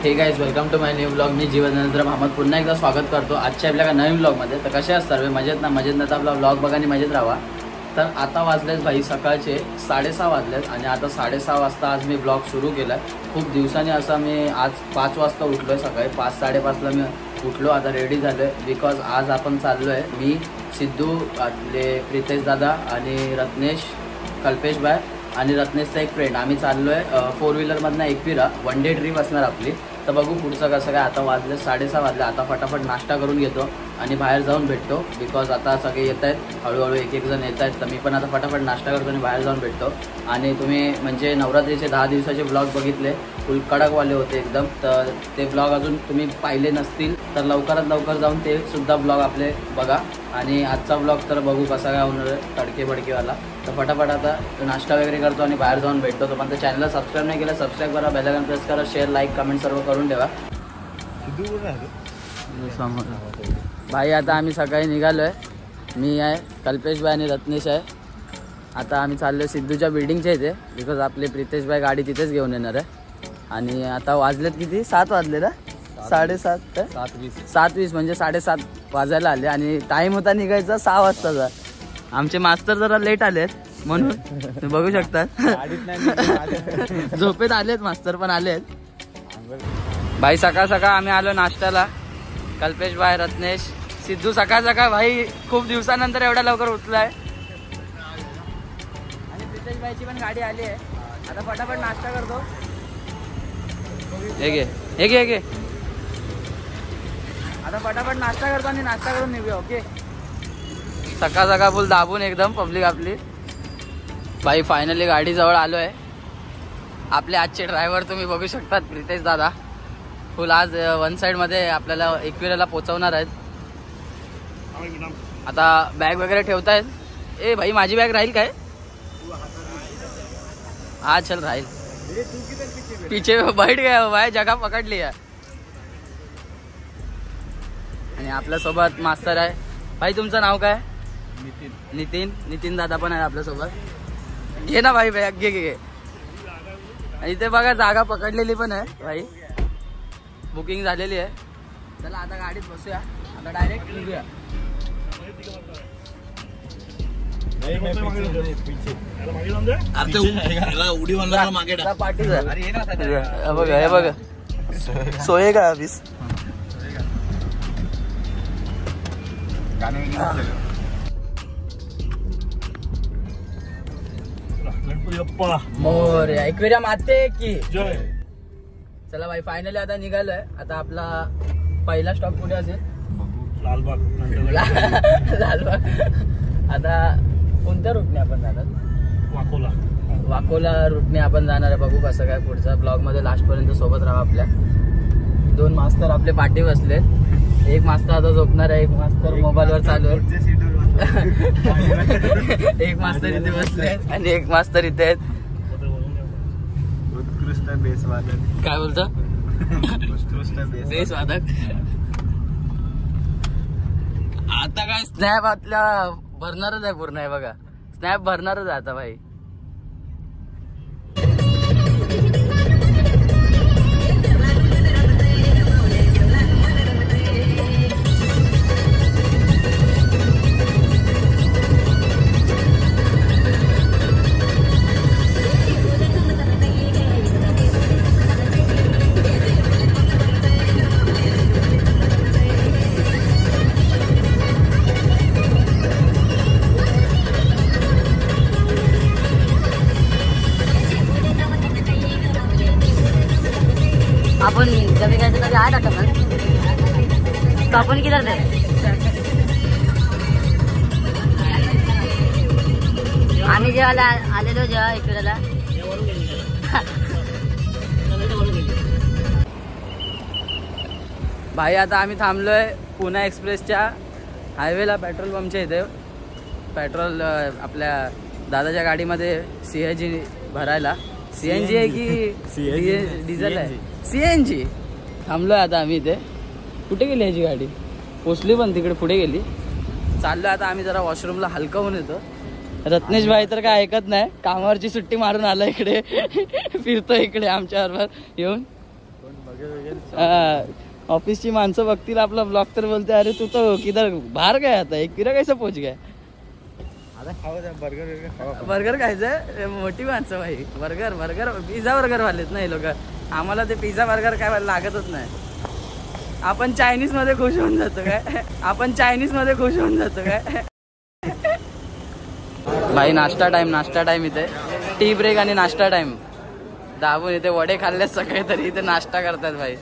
हे guys, welcome to my new blog. मी जीवनचंद्र महमद पुन्हा एकदा स्वागत करतो आजच्या आपल्या नवीन ब्लॉगमध्ये. तर कसे असतात सर्व मजेत ना? मजेत ना तर आपला ब्लॉग बघा आणि मजेत राहा. तर आता वाजलेत भाई सकाळचे 6:30 वाजलेत आणि आता 6:30 वाजता आज मी ब्लॉग सुरू केला. खूप दिवसांनी असा मी आज 5 वाजता उठलो आहे. सकाळी 5-5:30ला मी उठलो. आता रेडी झालो आहे बिकॉज आज आपण चाललो आहे मी, सिद्धू, आपले प्रितेश दादा आणि रत्नेश, कल्पेश बाय आणि रत्नेशचा एक फ्रेंड. आम्ही चाललो आहे 4 व्हीलरमधनं एकविरा. 1 डे ट्रिप असणार आपली. तर बघू पुढचं कसं काय. आता वाजले 6:30 वाजले. आता फटाफट नाश्ता करून घेतो आणि बाहेर जाऊन भेटतो बिकॉज आता सगळे येत आहेत, हळूहळू एक जण येत आहेत. तर मी पण आता फटाफट नाश्ता करतो आणि बाहेर जाऊन भेटतो. आणि तुम्ही म्हणजे नवरात्रीचे 10 दिवसाचे ब्लॉग बघितले, फुल कडकवाले होते एकदम. तर ते ब्लॉग अजून तुम्ही पाहिले नसतील तर लवकरात लवकर जाऊन ते सुद्धा ब्लॉग आपले बघा. आणि आजचा ब्लॉग तर बघू कसा काय होणार आहे, तडके बडकेवाला. तर फटाफट आता नाश्ता वगैरे करतो आणि बाहेर जाऊन भेटतो. तो पण चॅनलला सबस्क्राईब नाही केलं, सबस्क्राईब करा, बेल आयकॉन प्रेस करा, शेअर, लाईक, कमेंट सर्व करून ठेवा. भाई आता आम्ही सकाळी निघालो आहे. मी आहे, कल्पेश भाई आणि रत्नेश आहे. आता आम्ही चाललो आहे सिद्धूच्या बिल्डिंगच्या इथे बिकॉज आपले प्रितेश भाई गाडी तिथेच घेऊन येणार आहे. आणि आता वाजलेत किती? 7 वाजले ना? 7:30 7:20 म्हणजे 7:30 वाजायला आले. आणि टाईम होता निघायचा 6 वाजताचा. आमचे मास्तर जरा लेट आलेत म्हणून तुम्ही बघू शकता. झोपेत आलेत मास्तर पण आलेत. भाई सकाळ सकाळ आम्ही आलो नाश्त्याला. कल्पेश भाई, रत्नेश, सिद्धू सकाळ सकाळ भाई खूप दिवसानंतर एवढ्या लवकर उठलाय. आणि प्रितेश भाईची पण गाडी आली आहे. आता फटाफट नाश्ता करतो. हे घे आता फटाफट नाश्ता करतो आणि नाश्ता करून निघूया. ओके. सकाळ सकाळ फुल दाबून एकदम पब्लिक आपली. भाई फायनली गाडी जवळ आलो आहे. आपले आजचे ड्रायव्हर तुम्ही बघू शकतात, प्रितेश दादा. फुल आज 1 साईडमध्ये आपल्याला एकविराला पोचवणार आहेत. आता बॅग वगैरे ठेवतायत. ए भाई माझी बॅग राहील काय? हा चल राहील. पीछे बैठ गया भाई, जगह पकडली आहे. आणि आपल्यासोबत मास्तर आहे. भाई तुमचं नाव काय? नितीन दादा पण आहे आपल्यासोबत. घे ना भाई बॅग, घे. आणि इथे बघा जागा पकडलेली पण आहे भाई, बुकिंग झालेली आहे. चला आता गाडीत बसूया, आता डायरेक्ट निघूया. पार्टी हे बघा सोये का अभीस. मोर एकविरा माते की जय. चला भाई फायनली आता निघालोय. आता आपला पहिला स्टॉप कुठे असेल? लालबाग. आता कोणत्या रूटने आपण जाणार? वाकोला रूटने आपण जाणार आहे. बघू कसं काय पुढचा ब्लॉग मध्ये लास्ट पर्यंत सोबत राहा आपल्या. 2 मास्तर आपले पाठी बसले. एक मास्तर आता झोपणार आहे, एक मास्तर मोबाईलवर चालू आहे. एक मास्तर इथे बसले आणि एक मास्तर इथे आहेत. उत्कृष्ट बेस वादक. काय बोलतो? उत्कृष्ट बेस वादक. आता काय स्नॅप आपल्या भरणारच आहे पूर्ण. आहे बघा, स्नॅप भरणारच आहे आता भाई. अपन जब गए थे तभी आया था तो अपन किधर थे? आम्ही जेव्हा आलेलो जेव्हा एकविराला. भाई आता आम्ही थांबलोय पुणे एक्सप्रेसच्या हायवेला पेट्रोल पंपच्या इथे. पेट्रोल आपल्या दादाच्या गाडीमध्ये CNG भरायला. CNG आहे की डिझेल आहे? CNG. थांबलोय आता आम्ही इथे. कुठे गेली ह्याची गाडी? पोचली पण तिकडे पुढे गेली. चाललोय आता आम्ही जरा वॉशरूमला हलका होऊन येतो. रत्नेश भाई तर काय ऐकत नाही, कामावरची सुट्टी मारून आला इकडे. फिरतो इकडे आमच्या बरोबर येऊन. ऑफिसची माणसं बघतील आपला ब्लॉग तर बोलते अरे तू तो किधर बाहेर काय आता एकविरा कैसा पोच गया. आता खावं बर्गर बर्गर खायचंय मोठी माणसं भाई. बर्गर पिझ्झा बर्गर वालेत ना हे लोक. आम्हाला ते पिझ्झा बर्गर काय लागतच नाही. आपण चायनीज मध्ये खुश होऊन जातो काय. भाई नाश्ता टाइम इथे टी ब्रेक आणि नाश्ता टाइम दाबून इथे वडे खाल्ले सकाळी तरी इथे नाश्ता करतात भाई.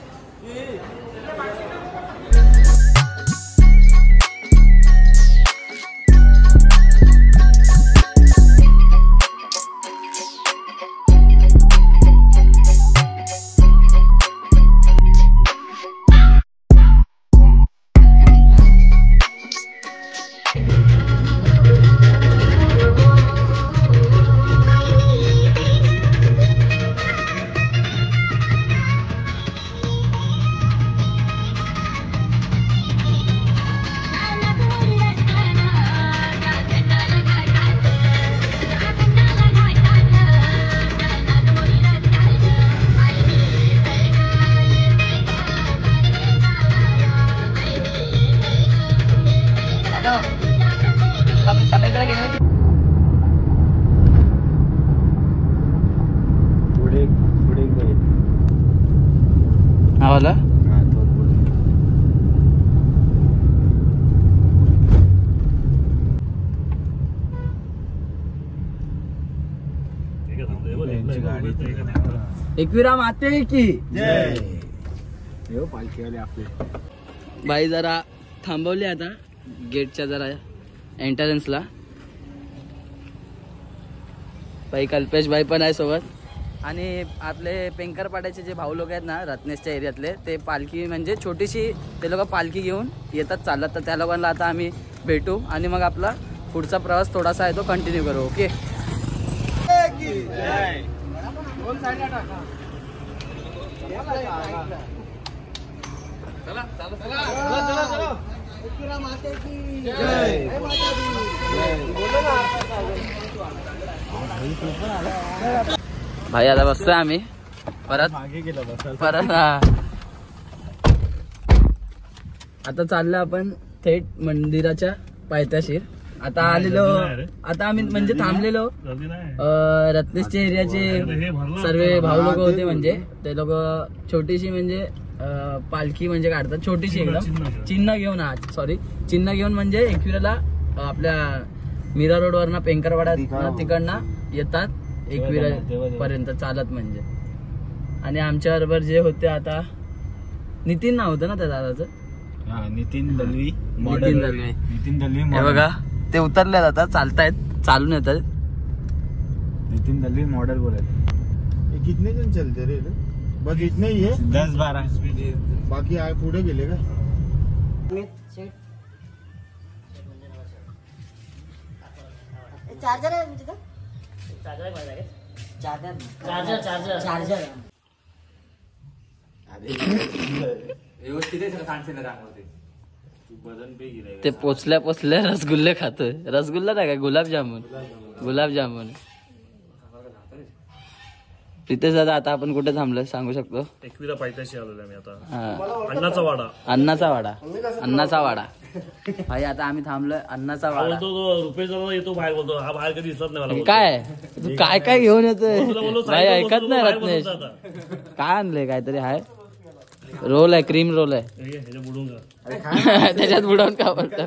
आवाला एकविरा माते की जय. पालखीवाले आपले बाई जरा थांबवले आता गेटच्या जरा एंट्रन्सला. बाई कल्पेश भाई पण आहे सोबत. आणि आपले पेंकरपाड्याचे जे भाऊ लोक आहेत ना रत्नेशच्या एरियातले ते पालखी म्हणजे छोटीशी ते लोक पालखी घेऊन येतात चालत. तर त्या लोकांना आता आम्ही भेटू आणि मग आपला पुढचा प्रवास थोडासा आहे तो कंटिन्यू करू. ओके भाई आता बसतोय आम्ही परत आता चाललं आपण थेट मंदिराच्या पायथ्याशी. आता आम्ही म्हणजे थांबलेलो रत्नेशच्या एरियाचे सर्व भाऊ लोक होते. म्हणजे ते लोक छोटीशी म्हणजे पालखी म्हणजे काढतात छोटीशी एकदम चिन्ह घेऊन म्हणजे एकविराला आपल्या मीरा रोड वरना पेंकरवाडा तिकडनं येतात एकविरा पर्यंत चालत म्हणजे. आणि आमच्या बरोबर जे होते आता नितीन नाव होतं ना त्या दादाचं नितीन दलवी हे बघा ते उतरले आता चालून येतात. नितीन दलवी मॉडल बोलायचं. कितने जण चलते रे बस इतने ही है 10-12 बाकी आए पुढे गेले का. चार्जर आहे तुझं चार्जर ते पोचल्या रसगुल्ले खातोय. रसगुल्ला नाही काय गुलाबजामुन. प्रितेश दादा आता आपण कुठे थांबलोय सांगू शकतो. एकविरा पायथ्याशी आलेलो मी आता. अन्नाचा वाडा भाई. आता आम्ही थांबलोय अन्नाचा वाडा. रुपेश दादा येतो बाहेर बोलतो हा बाहेर कधी दिसत नाही मला. काय तू काय घेऊन येतोय भाई ऐकत नाही रत्नेश. काय आणलंय काहीतरी आहे रोल आहे क्रीम रोल आहे त्याच्यात बुडवून का बोलतो.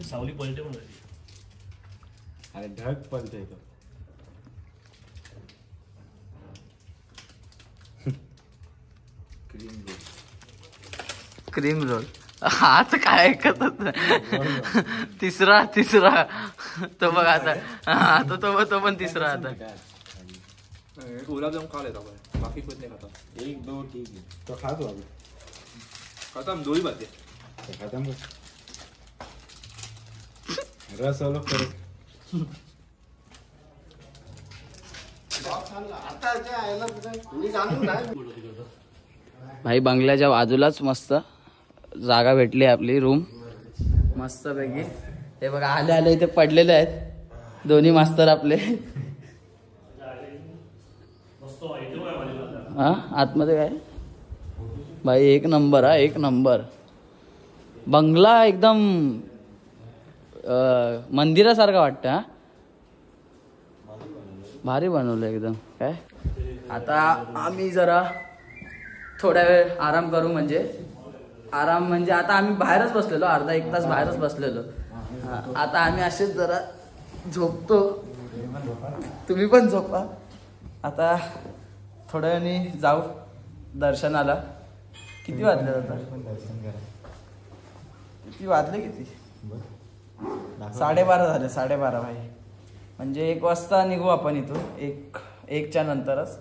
सावली पलटे पण अरे ढग पलटे क्रीम रोल आता काय ऐकत तिसरा तो बघ आता तो पण तिसरा आता. गुलाबजाम खा लेता है बाकी कुछ नहीं खाता. 1-2 ठीक है तो खा दो अभी. खत्म 2 ही बातें खत्म रस अलग करो. भाई बंगल्याच्या बाजूलाच मस्त जागा भेटली आपली रूम मस्त पैकी. हे बघा आले आले इथे पडलेले आहेत दोन्ही मास्तर आपले. हा आतमध्ये काय भाई एक नंबर हा एक नंबर. बंगला एकदम मंदिरासारखा वाटतं हा. भारी बनवलं एकदम. काय आता आम्ही जरा थोड्या वेळ आराम करू. म्हणजे आता आम्ही बाहेरच बसलेलो अर्धा एक तास बाहेरच बसलेलो. आता आम्ही असेच जरा झोपतो. तुम्ही पण झोपा. आता थोड्या वेळाने जाऊ दर्शनाला. किती वाजले आता? किती वाजले किती? 12:30 झाले. 12:30 भाई. म्हणजे 1 वाजता निघू आपण इथून. 1च्या नंतरच.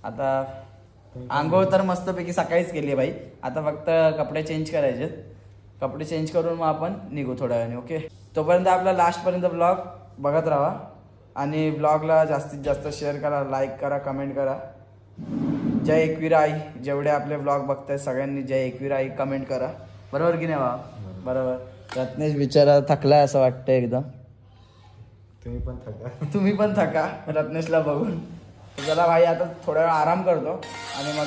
आता आंघोळ तर मस्तपैकी सकाळीच केली आहे भाई. आता फक्त कपडे चेंज करायचे. कपडे चेंज करून मग आपण निघू थोड्या वेळाने. ओके तोपर्यंत आपला लास्टपर्यंत ब्लॉग बघत राहा. आणि ब्लॉगला जास्तीत जास्त शेअर करा, लाईक करा, कमेंट करा. जय एकविरा आई. जेवढे आपले ब्लॉग बघताय सगळ्यांनी जय एकविरा आई कमेंट करा. बरोबर की नाही बाबा? बरोबर. रत्नेश बिचारा थकलाय असं वाटतं एकदम. तुम्ही पण थका रत्नेशला बघून. चला भाई आता थोड्या वेळ आराम करतो आणि मग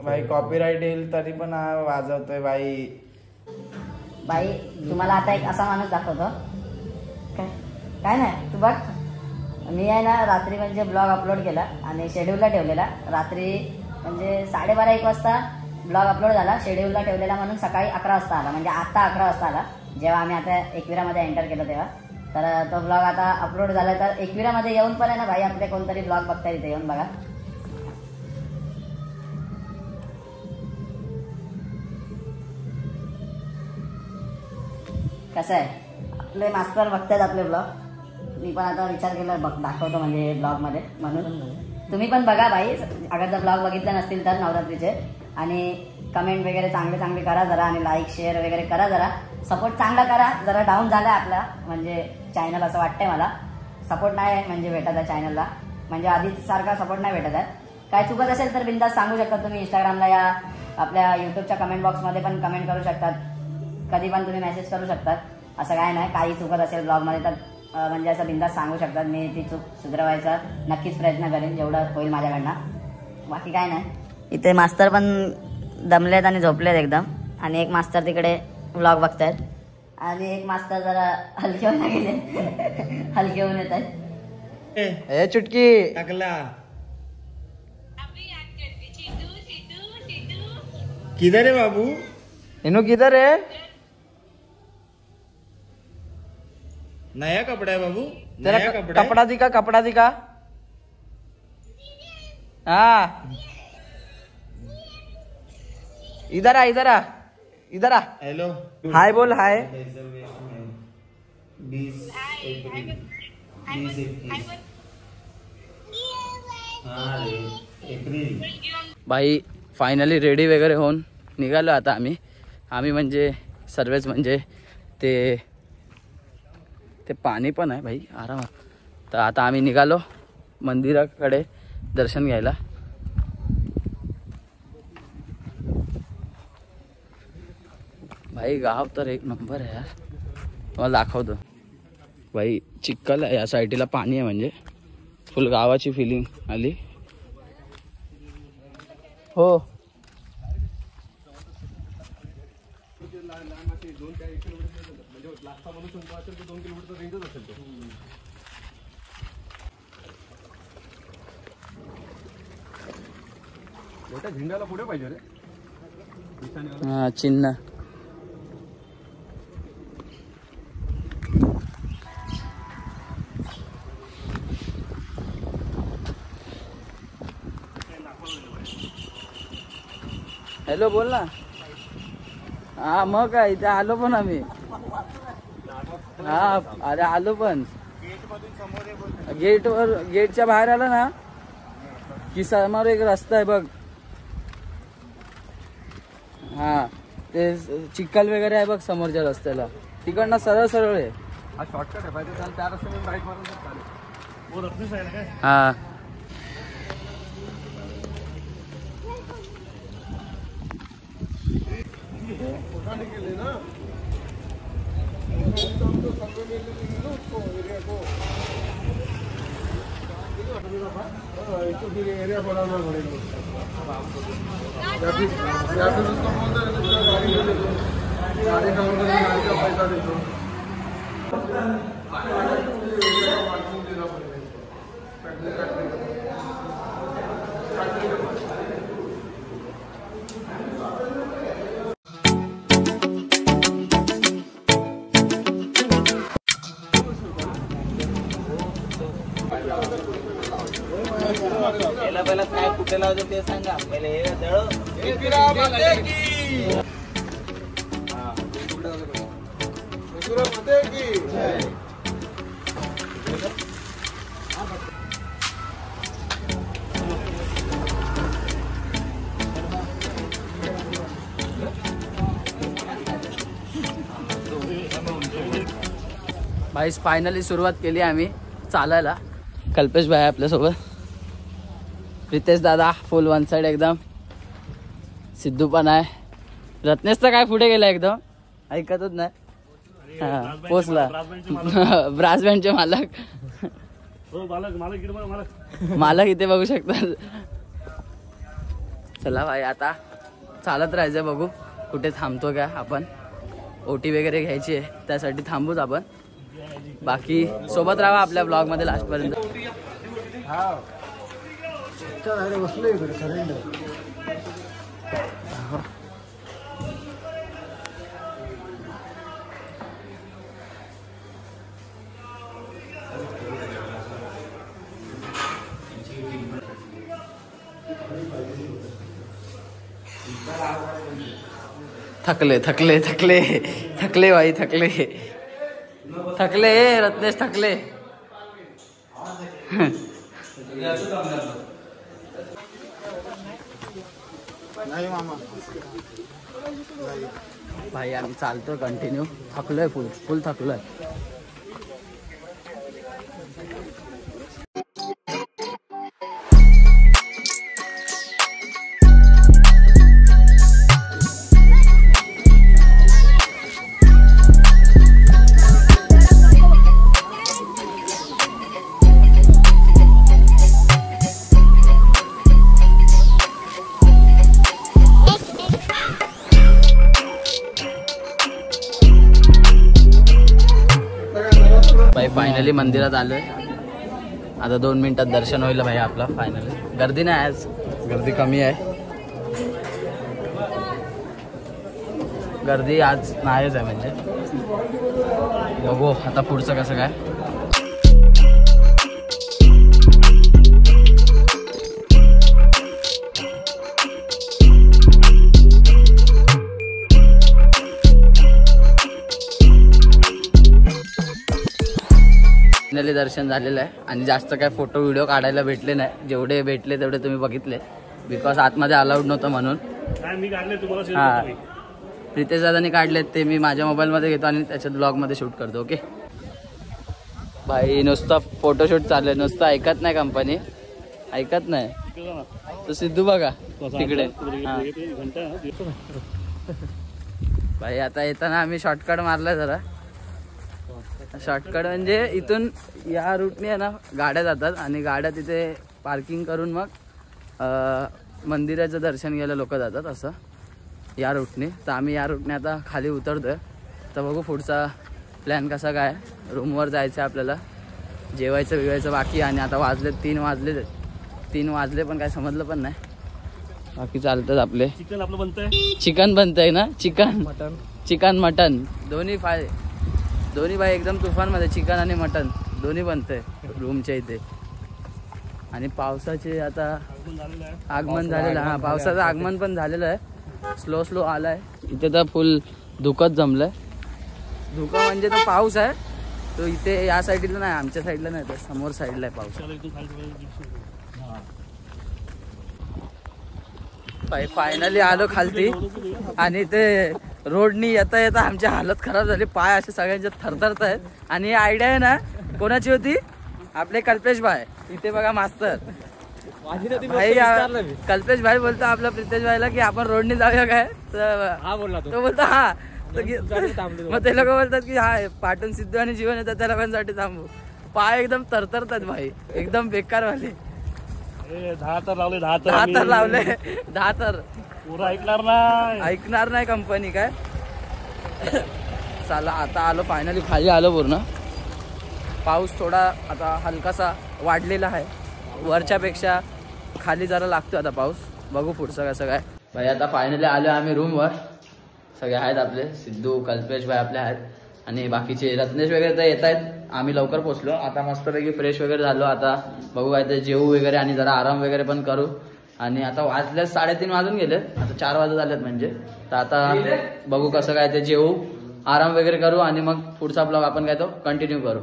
भाई कॉपीराईट येईल तरी पण वाजवतोय भाई. बाई तुम्हाला आता एक असा माणूस दाखवतो. काय नाही तू बघ. मी आहे ना रात्री म्हणजे ब्लॉग अपलोड केला आणि शेड्यूलला ठेवलेला. रात्री म्हणजे 12:30-1 वाजता ब्लॉग अपलोड झाला. शेड्यूलला ठेवलेला म्हणून सकाळी 11 वाजता आला. म्हणजे आता 11 वाजता आला जेव्हा आम्ही आता एकविरामध्ये एंटर केलं तेव्हा. तर तो ब्लॉग आता अपलोड झाला. तर एकविरामध्ये येऊन पण आहे ना भाई आपले कोणतरी ब्लॉग बघताय तिथे येऊन बघा. कसं आहे आपले मास्टर बघतायत आपले ब्लॉग. मी पण आता विचार केला दाखवतो म्हणजे ब्लॉगमध्ये म्हणून तुम्ही पण बघा भाई. अगर जर ब्लॉग बघितले नसतील तर नवरात्रीचे. आणि कमेंट वगैरे चांगले करा जरा. आणि लाईक शेअर वगैरे करा जरा. सपोर्ट चांगला करा. जरा डाऊन झाला आपला म्हणजे चॅनल असं वाटतंय मला. सपोर्ट नाही म्हणजे भेटत आहे चॅनलला. म्हणजे आधीच सारखा सपोर्ट नाही भेटत आहे. काय चुकत असेल तर बिंदास सांगू शकता तुम्ही. इंस्टाग्रामला या आपल्या युट्यूबच्या कमेंट बॉक्समध्ये पण कमेंट करू शकतात. कधी पण तुम्ही मेसेज करू शकतात. असं काय नाही. काही चुकत असेल ब्लॉगमध्ये तर म्हणजे असं बिंदास सांगू शकतात. मी ती चूक सुधारवायचा नक्कीच प्रयत्न करेन जेवढं होईल माझ्याकडनं. बाकी काय नाही. इथे मास्तर पण दमलेत आणि झोपलेत एकदम. आणि एक मास्तर तिकडे व्लॉग बघतायत. आणि एक मास्तर जरा हलके होऊन गेले. हलके होऊन येत आहेत. ए चुटकी टाकला. किधर है बाबू? इनू किधर है? नया कपड़ा है बाबू. तेरा नया कपड़ा है? कपड़ा दिखा. हाँ इधर आ. हेलो हाय बोल हाय. 20 एप्रिल 20 एप्रिल. भाई फायनली रेडी वगैरे होऊन निघालो आता आम्ही म्हणजे सर्वच म्हणजे ते पाणी पण आहे भाई आरामात. तर आता आम्ही निघालो मंदिराकडे दर्शन घ्यायला. भाई गाव तर एक नंबर आहे यार. मला दाखवतो भाई. चिखल आहे या साईडला पाणी आहे म्हणजे फुल गावाची फिलिंग आली. हो मोठ्या झेंड्याला पुढे पाहिजे रे. हा चिन्ह. हॅलो बोल ना. हा मग काय इथे आलो पण आम्ही. हा अरे आलो पण गेटच्या बाहेर आला ना की समोर एक रस्ता आहे बघ. हा ते चिखल वगैरे आहे बघ समोरच्या रस्त्याला. तिकडनं सरळ आहे. हा शॉर्टकट आहे पाहिजे. त्या रस्त्याने राईट मारून चालेल. वो रत्नेश आहे ना काय? हा एरिया बनाना पड़ेगा गाड़ी का पैसा देते पहिला काय कुठे लावतो ते सांगा पहिले हे दळ भाई फायनली सुरुवात केली आम्ही चालायला. कल्पेश भाई आपल्यासोबत, प्रितेश दादा फुल वन साइड एकदम, सिद्धू पण आहे, रत्नेश तर काय पुढे गेला एकदम ऐकतच नाही. हा पोचला ब्रास बँडचे मालक. हो मालक मालक इकडे बघा, मालक मालक इथे बघू शकतात. चला भाई आता चालत राहायचं, बघू कुठे थांबतो का आपण. ओटी वगैरे घ्यायची आहे त्यासाठी थांबूच आपण. बाकी सोबत राहा आपल्या ब्लॉग मध्ये लास्ट पर्यंत. थकले थकले थकले थकले भाई थकले थकले रत्नेश थकले. नाही मामा भाई आम्ही चालतोय कंटिन्यू, थकलोय फुल फुल थकलोय. फायनली मंदिरात आलोय. आता 2 मिनिटात दर्शन होईल भाई आपला फायनली. गर्दी नाही आज, गर्दी कमी आहे. गर्दी आज नाहीच आहे म्हणजे. बघू आता पुढचं कसं काय. फायनली दर्शन झालेलं आहे आणि जास्त काय फोटो व्हिडिओ काढायला भेटले नाही. जेवढे भेटले तेवढे तुम्ही बघितले, बिकॉज आतमध्ये अलाउड नव्हतं म्हणून. काय मी काढले तुम्हाला शेअर हा करतो. प्रितेश दादांनी काढलेत ते मी माझ्या मोबाईलमध्ये घेतो आणि त्याच्यात ब्लॉगमध्ये शूट करतो. ओके भाई नुसतं फोटोशूट चालू आहे, नुसतं ऐकत नाही कंपनी, ऐकत नाही. तो सिद्धू बघा तिकडे. भाई आता येताना आम्ही शॉर्टकट मारलाय जरा. शॉर्टकट म्हणजे इथून या रूटने आहे ना गाड्या जातात आणि गाड्या तिथे पार्किंग करून मग मंदिराचं दर्शन घ्यायला लोक जातात असं या रूटने. तर आम्ही या रूटने आता खाली उतरतोय. तर बघू पुढचा प्लॅन कसा काय. रूमवर जायचं आहे आपल्याला, जेवायचं बिवायचं बाकी. आणि आता वाजले 3 वाजले पण काय समजलं पण नाही. बाकी चालतात आपले. चिकन आपलं बनतंय, चिकन बनतंय ना, चिकन मटन दोन्ही भाई एकदम तुफानमध्ये. चिकन आणि मटन दोन्ही बनतंय रूमच्या इथे. आणि पावसाचे आता आगमन झालेलं. हा पावसाचं आगमन पण झालेलं आहे, स्लो आलाय. इथे तर फुल धुकंच जमलंय. धुकं म्हणजे तो पाऊस आहे तो इथे या साईडला नाही, आमच्या साईडला नाही, तर समोर साईडला आहे पाऊस. फायनली आलो खालती आणि ते रोडनी येता येता आमची हालत खराब झाली. पाय असे सगळ्यांचे थरथरत आहेत. आणि आयडिया आहे ना कोणाची होती, आपले कल्पेश भाई इथे बघा मास्तर भाई. कल्पेश भाई बोलतो आपला प्रितेश भाईला की आपण रोडने जाऊया काय, तर हा बोलला तो बोलतो हा. मग ते लोक बोलतात की हा पाटण सिद्धू आणि जीवन येतात त्या लोकांसाठी थांबू. पाय एकदम तरतरतात भाई, एकदम बेकार वाले. 10 तर लावले 10 10 तर लावले 10 तर पुरा ऐकणार नाही कंपनी काय. चला आता आलो फायनली खाली आलो पूर्ण. पाऊस थोडा आता हलकासा वाढलेला आहे, वरच्यापेक्षा खाली जरा लागतो आता पाऊस. बघू पुढचं कसं काय. भाई आता फायनली आलो आम्ही रूमवर. सगळे आहेत आपले, सिद्धू कल्पेश भाई आपले आहेत आणि बाकीचे रत्नेश वगैरे तर येत आहेत. आम्ही लवकर पोहोचलो. आता मस्तपैकी फ्रेश वगैरे झालो. आता बघू काय ते जेवू वगैरे आणि जरा आराम वगैरे पण करू. आणि आता वाजले 3:30 वाजून गेलेत, आता 4 वाजत आलेत म्हणजे. तर आता बघू कसं काय ते जेवू, आराम वगैरे करू आणि मग पुढचा ब्लॉग आपण काय तो कंटिन्यू करू.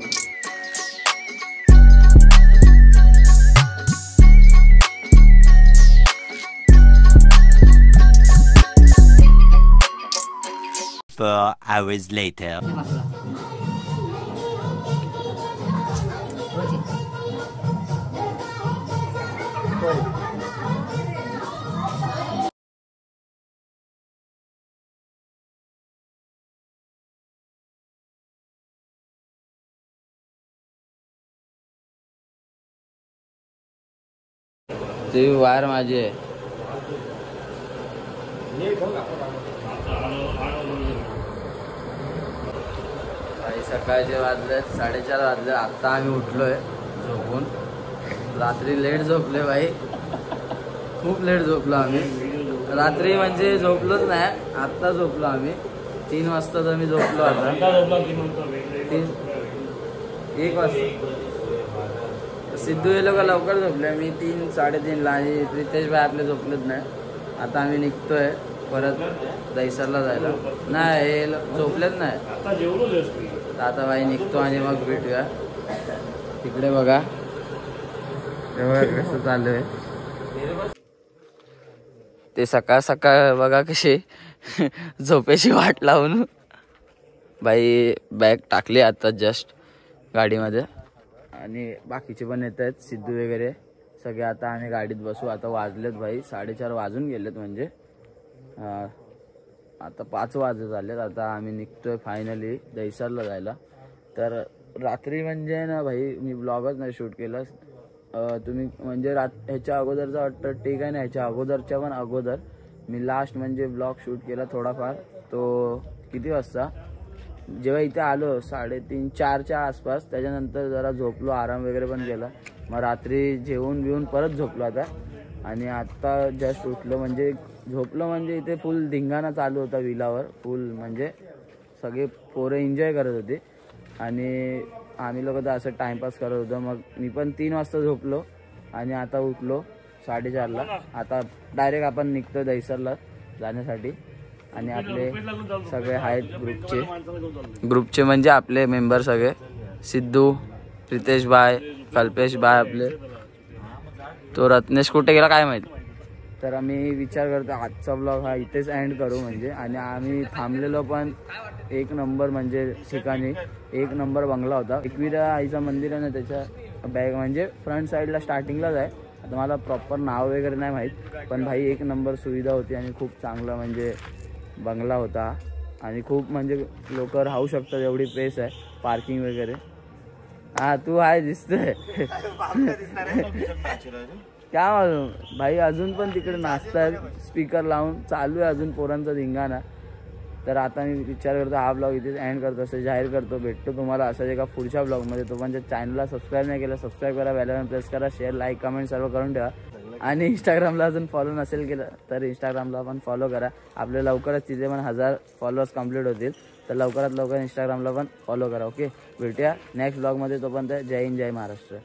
hours later. ती वायर माझी आहे. सकाळचे वाजले 4:30 वाजले. आत्ता आम्ही उठलोय झोपून. रात्री लेट झोपले भाई, खूप लेट झोपलो आम्ही. रात्री म्हणजे झोपलोच नाही, आत्ता झोपलो आम्ही. 3 वाजता तर मी झोपलो. आता 1 वाजता सिद्धू हे लोक लवकर झोपले. मी 3-3:30ला आणि प्रितेश भाई आपले झोपलेच नाही. आता आम्ही निघतोय परत दहिसरला जायला. नाही हे झोपलेच नाही. आता भाई निघतो आणि मग भेटूया. तिकडे बघा कसं चालू आहे ते. सकाळ सकाळ बघा कशी झोपेची वाट लावून बाई बॅग टाकली आता जस्ट गाडीमध्ये. आणि बाकीचे पण येत आहेत, सिद्धू वगैरे सगळे. आता आम्ही गाडीत बसू. आता वाजलेत भाई 4:30 वाजून गेलेत म्हणजे. आता 5 वाजत आलेत. आता आम्ही निघतोय फायनली दहिसरला जायला. तर रात्री म्हणजे ना भाई मी ब्लॉगच नाही शूट केलं. तुम्ही म्हणजे ह्याच्या अगोदरचं वाटतं ठीक आहे ना, ह्याच्या अगोदरच्या पण अगोदर मी लास्ट म्हणजे ब्लॉग शूट केला थोडाफार. तो किती वाजता जेव्हा इथे आलो 3:30-4च्या आसपास. त्याच्यानंतर जरा झोपलो, आराम वगैरे पण केला. मग रात्री जेवून बिवून परत झोपलो आता. आणि आता जस्ट उठलो. म्हणजे झोपलो म्हणजे इथे फुल धिंगाणा चालू होता विलावर. फुल म्हणजे सगळे पोरं एन्जॉय करत होते आणि आम्ही लोक तर असं टाइमपास करत होतो. मग मी पण 3 वाजता झोपलो आणि आता उठलो 4:30ला. आता डायरेक्ट आपण निघतो दहिसरला जाण्यासाठी. आणि आपले सगळे आहेत ग्रुपचे म्हणजे आपले मेंबर सगळे. सिद्धू, प्रितेश भाई, कल्पेश भाई आपले. तो रत्नेश कुठे गेला काय माहिती. तर आम्ही विचार करतो आजचा ब्लॉग हा इथेच एंड करू म्हणजे. आणि आम्ही थांबलेलो पण 1 नंबर म्हणजे ठिकाणी. 1 नंबर बंगला होता. एकविरा आईचं मंदिर आहे ना, त्याच्या बॅग म्हणजे फ्रंट साईडला स्टार्टिंगलाच आहे. आता मला प्रॉपर नाव वगैरे नाही माहीत, पण भाई 1 नंबर सुविधा होती आणि खूप चांगला म्हणजे बंगला होता. आणि खूप म्हणजे लोक राहू शकतात एवढी प्लेस आहे, पार्किंग वगैरे. हा तू आहे दिसतोय क्या मालूम भाई. अजून पण तिकडे नाचतात स्पीकर लावून, चालू आहे अजून पोरांचा धिंगाणा. तर आता मी विचार करतो हा ब्लॉग इथेच एंड करतो, असं जाहीर करतो. भेटतो तुम्हाला असाच एका पुढच्या ब्लॉगमध्ये. तो पण चॅनलला सबस्क्राईब नाही केलं सबस्क्राईब करा, बेल आयकॉन प्रेस करा, शेअर लाईक कमेंट सर्व करून ठेवा. आणि इंस्टाग्रामला अजून फॉलो नसेल केलं तर इंस्टाग्रामला पण फॉलो करा. आपले लवकरच तिथे पण 1000 फॉलोअर्स कंप्लीट होतील. तर लवकरात लवकर इंस्टाग्रामला पण फॉलो करा. ओके, भेटूया नेक्स्ट ब्लॉगमध्ये. तोपर्यंत जय हिंद जय महाराष्ट्र.